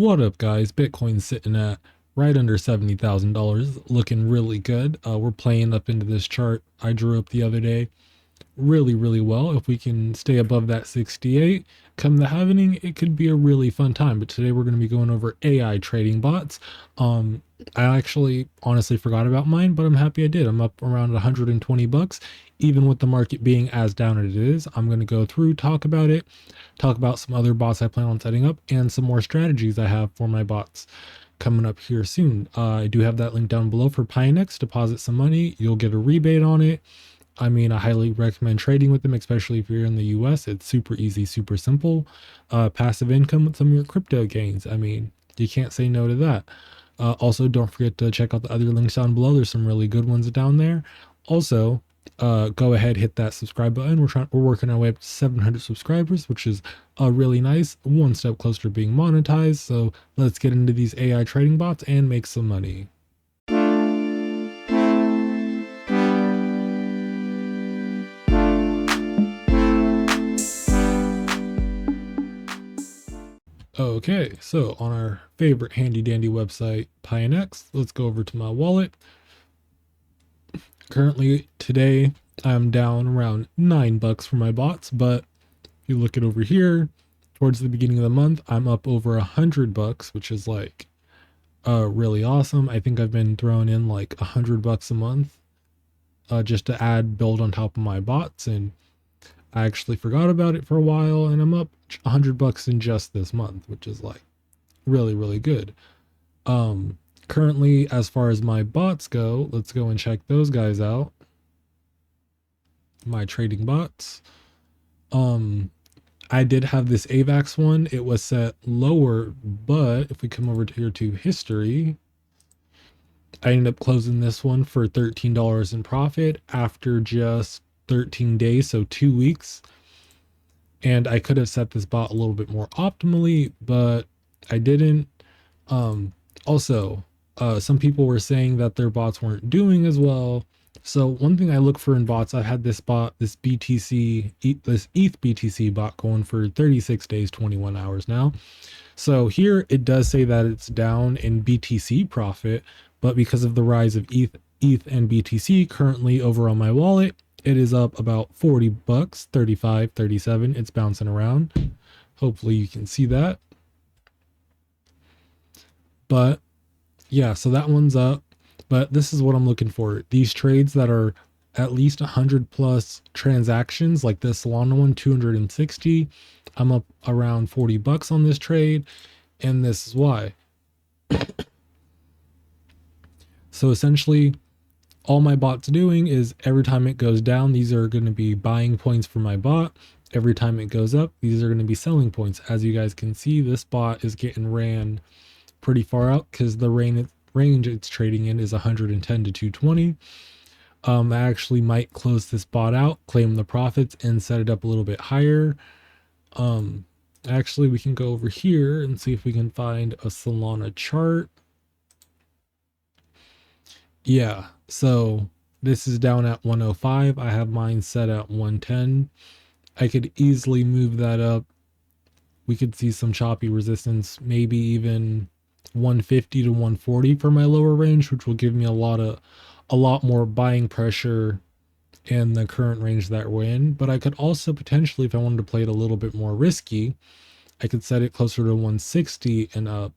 What up, guys? Bitcoin's sitting at right under $70,000, looking really good. We're playing up into this chart I drew up the other day really well. If we can stay above that 68 come the halving, it could be a really fun time. But today we're going to be going over AI trading bots. I actually honestly forgot about mine, but I'm happy I did. I'm up around 120 bucks, even with the market being as down as it is. I'm going to go through, talk about it, talk about some other bots I plan on setting up, and some more strategies I have for my bots coming up here soon. I do have that link down below for Pinex. Deposit some money, you'll get a rebate on it. I mean, I highly recommend trading with them, especially if you're in the US. It's super easy, super simple. Passive income with some of your crypto gains. I mean, you can't say no to that. Also, don't forget to check out the other links down below. There's some really good ones down there. Also, go ahead, hit that subscribe button. We're working our way up to 700 subscribers, which is really nice. One step closer to being monetized. So let's get into these AI trading bots and make some money. Okay, so on our favorite handy dandy website, Pinex, let's go over to my wallet. Currently today, I'm down around $9 for my bots, but if you look at over here, towards the beginning of the month, I'm up over $100, which is like really awesome. I think I've been throwing in like $100 a month just to build on top of my bots, and I actually forgot about it for a while, and I'm up $100 in just this month, which is like really good. Currently, as far as my bots go, let's go and check those guys out. My trading bots. I did have this avax one. It was set lower, but if we come over here to history, I ended up closing this one for $13 in profit after just 13 days, so 2 weeks. And I could have set this bot a little bit more optimally, but I didn't. Also, some people were saying that their bots weren't doing as well. So one thing I look for in bots, I've had this bot, this ETH BTC bot going for 36 days, 21 hours now. So here it does say that it's down in BTC profit, but because of the rise of ETH and BTC currently over on my wallet, it is up about 40 bucks, 35, 37. It's bouncing around. Hopefully you can see that. But yeah, so that one's up. But this is what I'm looking for. These trades that are at least 100 plus transactions, like this Solana one, 260. I'm up around 40 bucks on this trade. And this is why. So essentially, all my bot's doing is every time it goes down, these are going to be buying points for my bot. Every time it goes up, these are going to be selling points. As you guys can see, this bot is getting ran pretty far out because the range it's trading in is 110 to 220. I actually might close this bot out, claim the profits, and set it up a little bit higher. Actually, we can go over here and see if we can find a Solana chart. Yeah, so this is down at 105. I have mine set at 110. I could easily move that up. We could see some choppy resistance, maybe even 150 to 140 for my lower range, which will give me a lot more buying pressure in the current range that we're in. But I could also potentially, if I wanted to play it a little bit more risky, I could set it closer to 160 and up,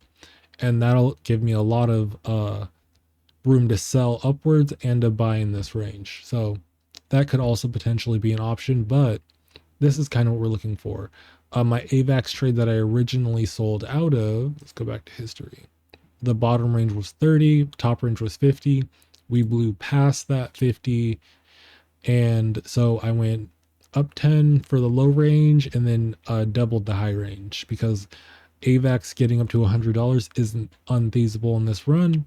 and that'll give me a lot of room to sell upwards and to buy in this range. So that could also potentially be an option, but this is kind of what we're looking for. My avax trade that I originally sold out of, let's go back to history. The bottom range was 30, top range was 50. We blew past that 50. And so I went up 10 for the low range and then doubled the high range, because avax getting up to $100 isn't unfeasible in this run.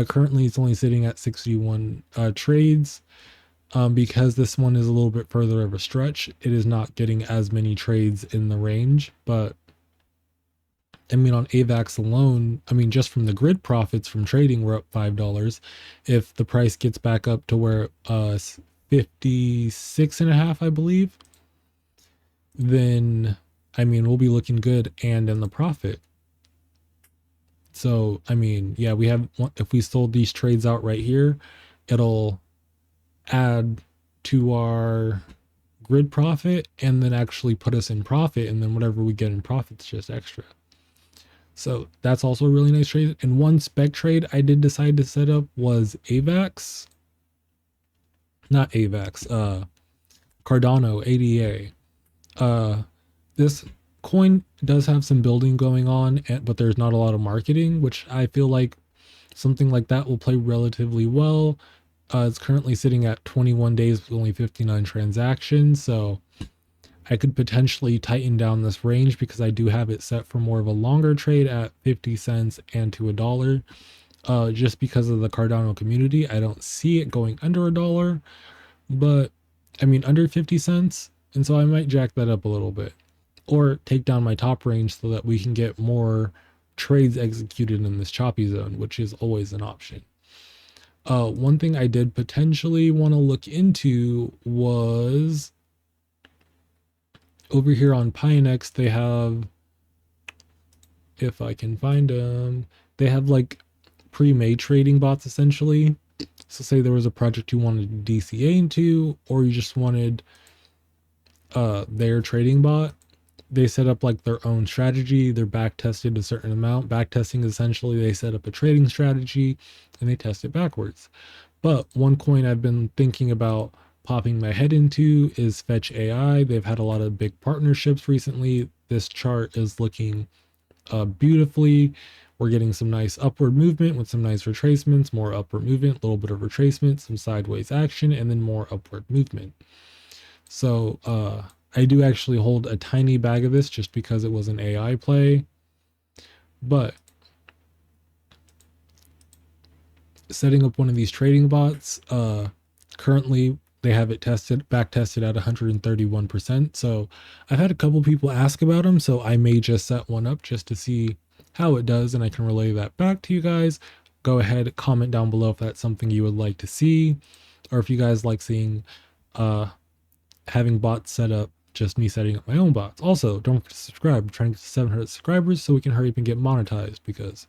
Currently it's only sitting at 61 trades. Because this one is a little bit further of a stretch, it is not getting as many trades in the range. But I mean, on avax alone, I mean, just from the grid profits from trading, we're up $5. If the price gets back up to where 56.5, I believe, then I mean, we'll be looking good and in the profit. So, I mean, yeah, if we sold these trades out right here, it'll add to our grid profit and then actually put us in profit. And then whatever we get in profit is just extra. So that's also a really nice trade. And one spec trade I did decide to set up was avax. Not avax, Cardano, ADA. This coin does have some building going on, but there's not a lot of marketing, which I feel like something like that will play relatively well. It's currently sitting at 21 days with only 59 transactions, so I could potentially tighten down this range because I do have it set for more of a longer trade at 50 cents and to $1. Just because of the Cardano community, I don't see it going under $1, but I mean under 50 cents, and so I might jack that up a little bit or take down my top range so that we can get more trades executed in this choppy zone, which is always an option. One thing I did potentially want to look into was over here on Pinex, they have, if I can find them, they have like pre-made trading bots essentially. So say there was a project you wanted to DCA into, or you just wanted their trading bot. They set up like their own strategy. They're back tested a certain amount. Back testing is essentially they set up a trading strategy and they test it backwards. But one coin I've been thinking about popping my head into is Fetch AI. They've had a lot of big partnerships recently. This chart is looking beautifully. We're getting some nice upward movement with some nice retracements, more upward movement, a little bit of retracement, some sideways action, and then more upward movement. So I do actually hold a tiny bag of this just because it was an AI play. But setting up one of these trading bots, currently they have it back tested at 131%. So I've had a couple people ask about them, so I may just set one up just to see how it does, and I can relay that back to you guys. Go ahead, comment down below if that's something you would like to see, or if you guys like seeing having bots set up, just me setting up my own bots. Also, don't forget to subscribe. I'm trying to get to 700 subscribers so we can hurry up and get monetized, because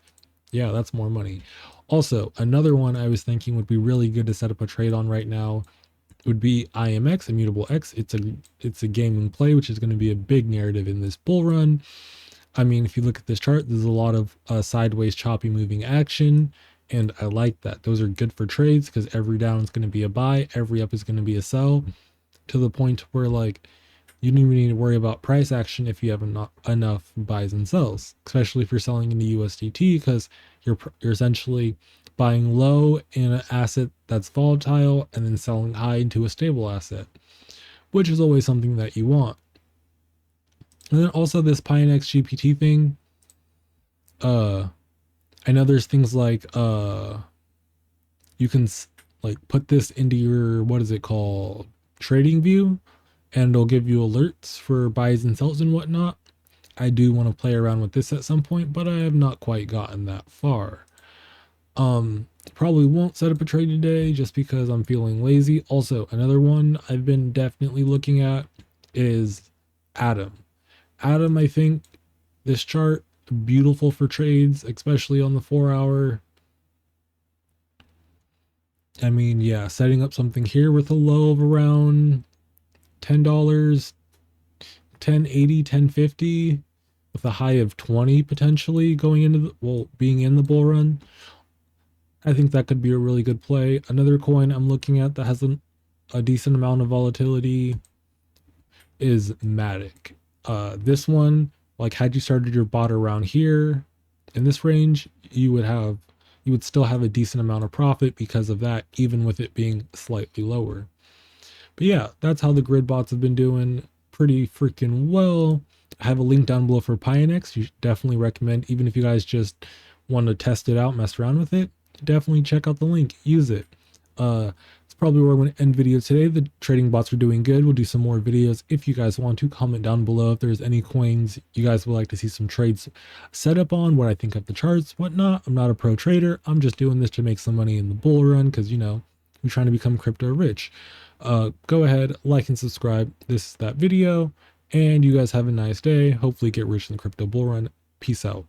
yeah, that's more money. Also, another one I was thinking would be really good to set up a trade on right now would be IMX, Immutable X. It's a gaming play, which is going to be a big narrative in this bull run. I mean, if you look at this chart, there's a lot of sideways choppy moving action, and I like that. Those are good for trades because every down is going to be a buy, every up is going to be a sell, to the point where like you don't even need to worry about price action if you have not enough buys and sells, especially if you're selling into USDT, because you're essentially buying low in an asset that's volatile and then selling high into a stable asset, which is always something that you want. And then also this Pinex GPT thing, I know there's things like you can like put this into your, what is it called, trading view, and it'll give you alerts for buys and sells and whatnot. I do want to play around with this at some point, but I have not quite gotten that far. Probably won't set up a trade today just because I'm feeling lazy. Also, another one I've been definitely looking at is Atom. Atom, I think this chart, beautiful for trades, especially on the 4-hour. I mean, yeah, setting up something here with a low of around $10, 1080, 1050, with a high of 20 potentially going into being in the bull run. I think that could be a really good play. Another coin I'm looking at that has a decent amount of volatility is Matic. This one, like, had you started your bot around here in this range, you would still have a decent amount of profit because of that, even with it being slightly lower. But yeah, that's how the grid bots have been doing pretty freaking well. I have a link down below for Pinex. You definitely recommend, even if you guys just want to test it out, mess around with it, definitely check out the link, use it. It's probably where I'm going to end video today. The trading bots are doing good. We'll do some more videos. If you guys want to, comment down below if there's any coins you guys would like to see some trades set up on, what I think of the charts, whatnot. I'm not a pro trader. I'm just doing this to make some money in the bull run because, you know, we're trying to become crypto rich. Go ahead, like and subscribe. This is that video, and you guys have a nice day. Hopefully get rich in the crypto bull run. Peace out.